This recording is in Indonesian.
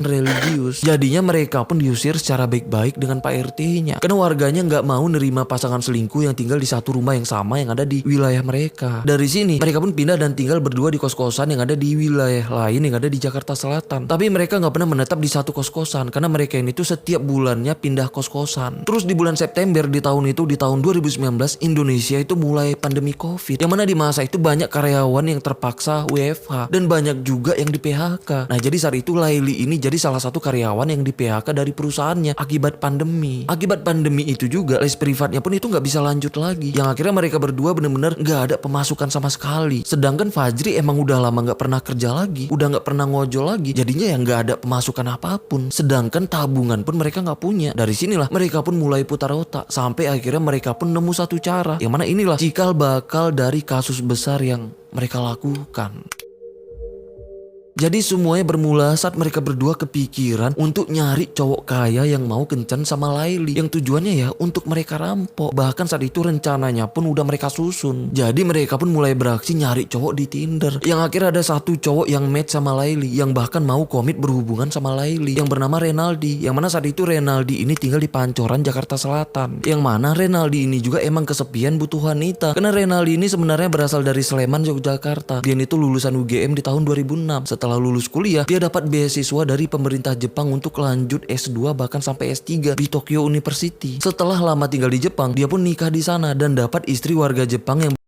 religius. Jadinya mereka pun diusir secara baik-baik dengan Pak RT-nya. Karena warganya nggak mau nerima pasangan selingkuh yang tinggal di satu rumah yang sama yang ada di wilayah mereka. Dari sini mereka pun pindah dan tinggal berdua di kos-kosan yang ada di wilayah lain yang ada di Jakarta Selatan. Tapi mereka nggak pernah menetap di satu kos-kosan karena mereka ini tuh setiap bulannya pindah kos-kosan. Terus di bulan September di tahun itu, di tahun 2019, Indonesia itu mulai pandemi COVID. Yang mana di masa itu banyak karyawan yang terpaksa WFH dan banyak juga yang di PHK. Nah, jadi saat itu Laili ini jadi salah satu karyawan yang di PHK dari perusahaannya akibat pandemi. Akibat pandemi itu juga les privatnya pun itu nggak bisa lanjut lagi. Yang akhirnya mereka berdua bener-bener nggak ada pemasukan sama sekali. Sedangkan Fajri emang udah lama nggak pernah kerja lagi, udah nggak pernah ngojol lagi. Jadinya yang nggak ada pemasukan apapun. Sedangkan tabungan pun mereka nggak punya. Dari sinilah mereka pun mulai putar otak sampai akhirnya mereka pun nemu satu cara. Yang mana inilah cikal bakal dari kasus besar yang mereka lakukan. Jadi semuanya bermula saat mereka berdua kepikiran untuk nyari cowok kaya yang mau kencan sama Laili. Yang tujuannya ya untuk mereka rampok. Bahkan saat itu rencananya pun udah mereka susun. Jadi mereka pun mulai beraksi nyari cowok di Tinder. Yang akhirnya ada satu cowok yang match sama Laili, yang bahkan mau komit berhubungan sama Laili, yang bernama Renaldi. Yang mana saat itu Renaldi ini tinggal di Pancoran, Jakarta Selatan. Yang mana Renaldi ini juga emang kesepian butuh wanita. Karena Renaldi ini sebenarnya berasal dari Sleman, Yogyakarta. Dia itu lulusan UGM di tahun 2006. Setelah lulus kuliah, dia dapat beasiswa dari pemerintah Jepang untuk lanjut S2 bahkan sampai S3 di Tokyo University. Setelah lama tinggal di Jepang, dia pun nikah di sana dan dapat istri warga Jepang yang